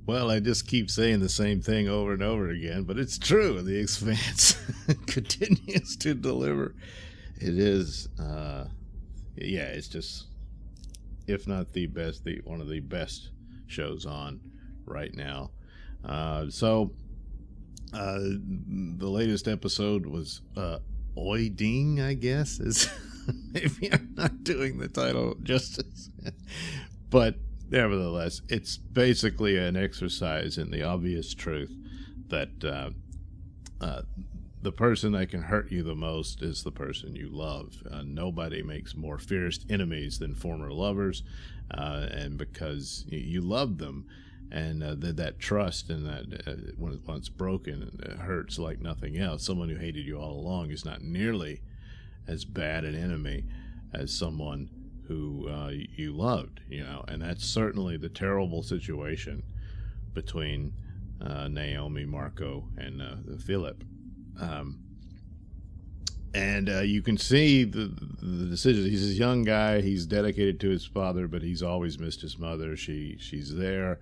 Well, I just keep saying the same thing over and over again, but it's true. The Expanse continues to deliver. It is, yeah, it's just, if not the best, one of the best shows on right now. So the latest episode was Oyedeng, I guess. Is maybe I'm not doing the title justice, but nevertheless, it's basically an exercise in the obvious truth that the person that can hurt you the most is the person you love. Nobody makes more fierce enemies than former lovers, and because you love them, and that trust and that when it's broken, it hurts like nothing else. Someone who hated you all along is not nearly as bad an enemy as someone who you loved, and that's certainly the terrible situation between Naomi, Marco, and Philip. And you can see the decisions. He's a young guy. He's dedicated to his father, but he's always missed his mother. She's there,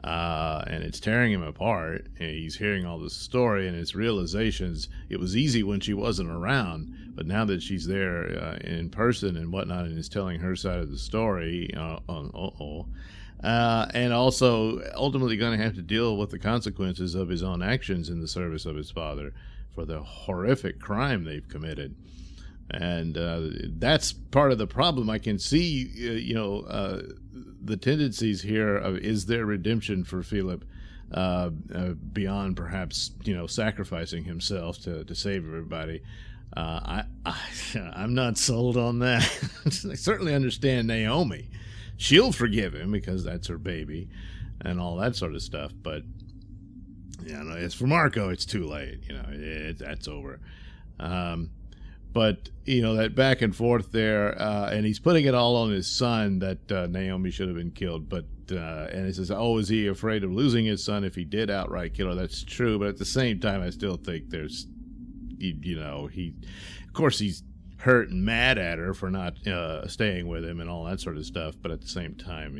and it's tearing him apart. And he's hearing all this story and his realizations. It was easy when she wasn't around, but now that she's there in person and whatnot, and is telling her side of the story, and also ultimately going to have to deal with the consequences of his own actions in the service of his father for the horrific crime they've committed. And that's part of the problem. I can see, the tendencies here of, is there redemption for Philip beyond perhaps, sacrificing himself to save everybody? I'm not sold on that. I certainly understand Naomi. She'll forgive him because that's her baby and all that sort of stuff. But, as for Marco, it's too late. That's over. But, that back and forth there, and he's putting it all on his son that Naomi should have been killed. But, and he says, is he afraid of losing his son if he did outright kill her? That's true. But at the same time, I still think there's, of course, he's hurt and mad at her for not staying with him and all that sort of stuff. But at the same time,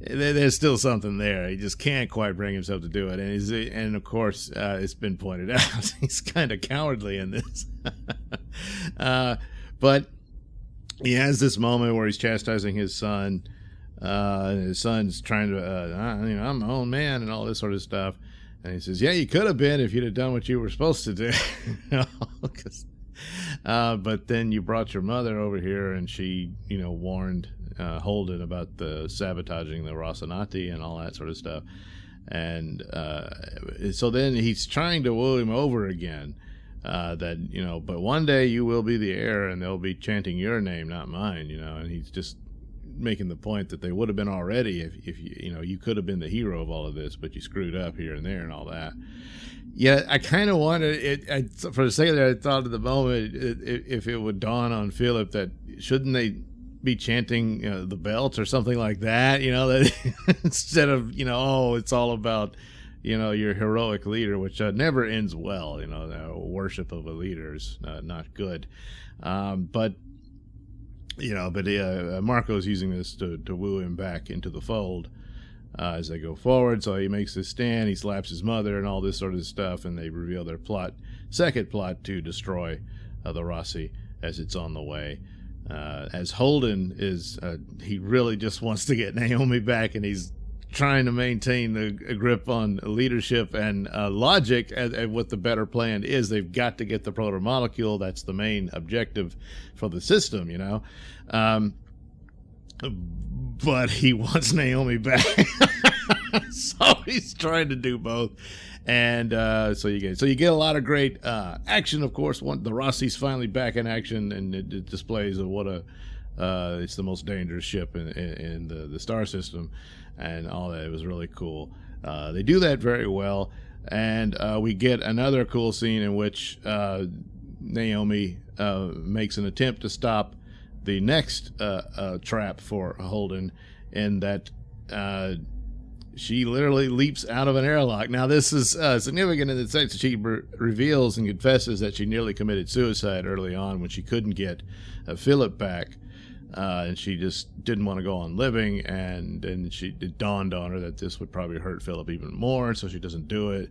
there's still something there. He just can't quite bring himself to do it. And of course, it's been pointed out, he's kind of cowardly in this. But he has this moment where he's chastising his son. His son's trying to, I'm my own man and all this sort of stuff. And he says, yeah, you could have been if you'd have done what you were supposed to do. But then you brought your mother over here and she, warned Holden about the sabotaging the Rocinante and all that sort of stuff. And so then he's trying to woo him over again, that, but one day you will be the heir and they'll be chanting your name, not mine, and he's just making the point that they would have been already if you could have been the hero of all of this, but you screwed up here and there and all that. Yeah, I kind of wanted it. For a second there, I thought at the moment if it would dawn on Philip that shouldn't they be chanting the belts or something like that, that instead of, it's all about, your heroic leader, which never ends well. The worship of a leader is not good. But Marco's using this to woo him back into the fold as they go forward. So he makes this stand, he slaps his mother and all this sort of stuff, and they reveal their second plot to destroy the Rossi as it's on the way. As Holden is, he really just wants to get Naomi back, and he's trying to maintain a grip on leadership and logic at what the better plan is. They've got to get the proto-molecule. That's the main objective for the system, but he wants Naomi back. So he's trying to do both. And so you get a lot of great action, of course. The Rossi's finally back in action, and it displays what it's the most dangerous ship in the star system, and all that. It was really cool. They do that very well, and we get another cool scene in which Naomi makes an attempt to stop the next trap for Holden, in that she literally leaps out of an airlock. Now, this is significant in the sense that she reveals and confesses that she nearly committed suicide early on when she couldn't get Philip back. and she just didn't want to go on living, and then it dawned on her that this would probably hurt Philip even more, so she doesn't do it.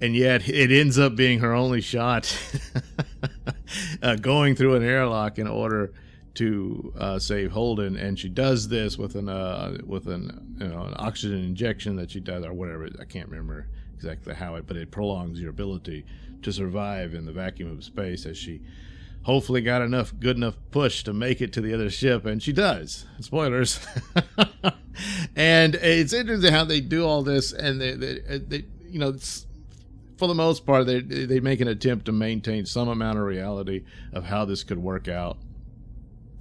And yet it ends up being her only shot going through an airlock in order to save Holden, and she does this with an oxygen injection that she does, or whatever. I can't remember exactly how but it prolongs your ability to survive in the vacuum of space, as she hopefully got good enough push to make it to the other ship, and she does. Spoilers. And it's interesting how they do all this, and they it's, for the most part, they make an attempt to maintain some amount of reality of how this could work out.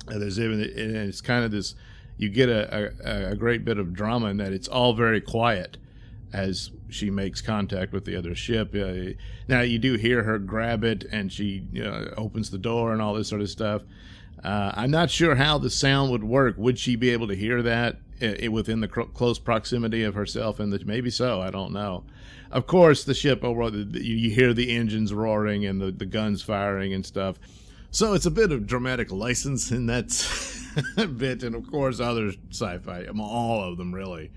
And it's kind of this, you get a great bit of drama in that it's all very quiet as she makes contact with the other ship. Now you do hear her grab it, and she opens the door and all this sort of stuff. I'm not sure how the sound would work. Would she be able to hear that within the close proximity of herself? And maybe so. I don't know. Of course, the ship, you hear the engines roaring and the guns firing and stuff. So it's a bit of dramatic license in that bit. And, of course, other sci-fi, all of them really,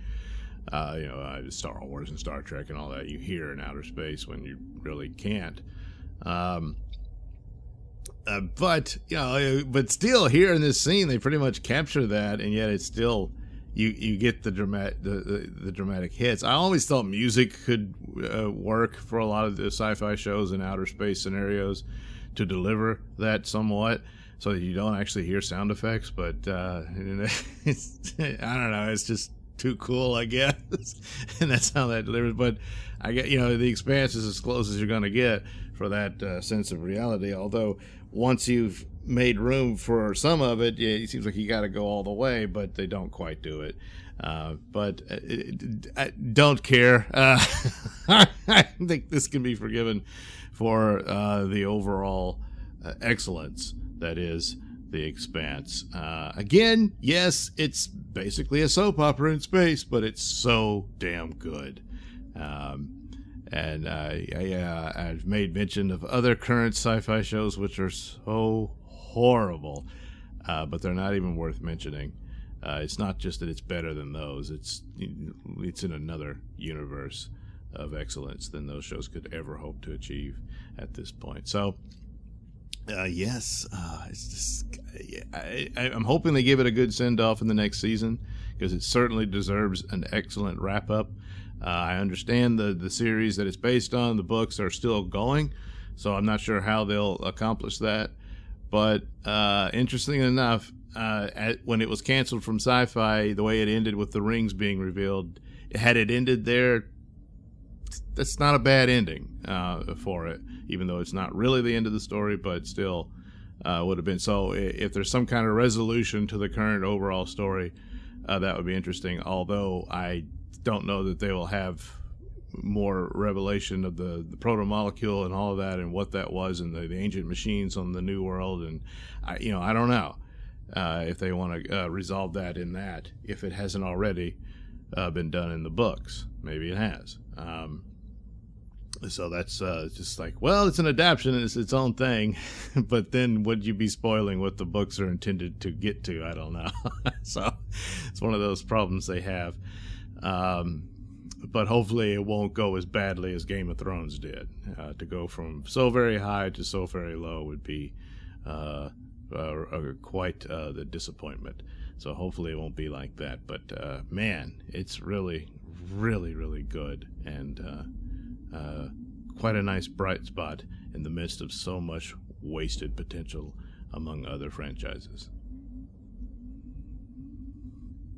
Star Wars and Star Trek and all that, you hear in outer space when you really can't. But still, here in this scene, they pretty much capture that, and yet it's still... You get the dramatic hits. I always thought music could work for a lot of the sci-fi shows and outer space scenarios to deliver that somewhat, so that you don't actually hear sound effects. But I don't know. It's just too cool, I guess, and that's how that delivers. But I get the Expanse is as close as you're going to get for that sense of reality. Although once you've made room for some of it, it seems like you got to go all the way, but they don't quite do it. But I don't care. I think this can be forgiven for the overall excellence that is the Expanse. Again, yes, it's basically a soap opera in space, but it's so damn good. And I've made mention of other current sci-fi shows which are so horrible, but they're not even worth mentioning. It's not just that it's better than those. It's in another universe of excellence than those shows could ever hope to achieve at this point. So, yes, it's just, I'm hoping they give it a good send-off in the next season, because it certainly deserves an excellent wrap-up. I understand the series that it's based on, the books are still going, so I'm not sure how they'll accomplish that. But interesting enough, when it was canceled from Sci-Fi, the way it ended with the rings being revealed, had it ended there, that's not a bad ending for it, even though it's not really the end of the story, but still would have been. So if there's some kind of resolution to the current overall story, that would be interesting, although I don't know that they will have more revelation of the proto-molecule and all of that and what that was, and the ancient machines on the New World. And I don't know if they want to resolve that in that, if it hasn't already been done in the books. Maybe it has. So that's just like, well, it's an adaptation, it's its own thing, but then would you be spoiling what the books are intended to get to? I don't know. So it's one of those problems they have. But hopefully it won't go as badly as Game of Thrones did. To go from so very high to so very low would be quite the disappointment. So hopefully it won't be like that. But man, it's really, really, really good, and quite a nice bright spot in the midst of so much wasted potential among other franchises.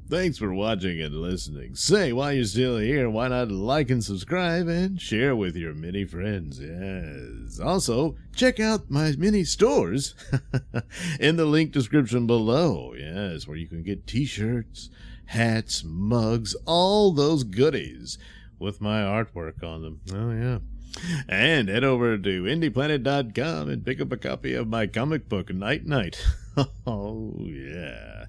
Thanks for watching and listening. Say, while you're still here, why not like and subscribe and share with your many friends? Yes. Also, check out my many stores in the link description below. Yes, where you can get t-shirts, hats, mugs, all those goodies with my artwork on them. Oh, yeah. And head over to indieplanet.com and pick up a copy of my comic book, Night Night. Oh, yeah.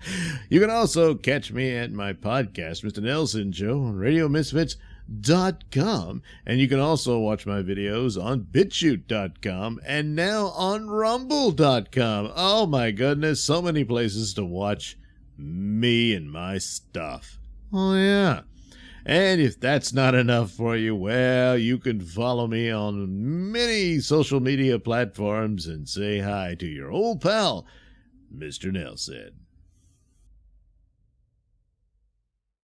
You can also catch me at my podcast, Mr Nailsin Show, on radiomisfits.com. And you can also watch my videos on BitChute.com and now on Rumble.com. Oh my goodness, so many places to watch me and my stuff. Oh yeah. And if that's not enough for you, well, you can follow me on many social media platforms and say hi to your old pal, Mr. Nailsin.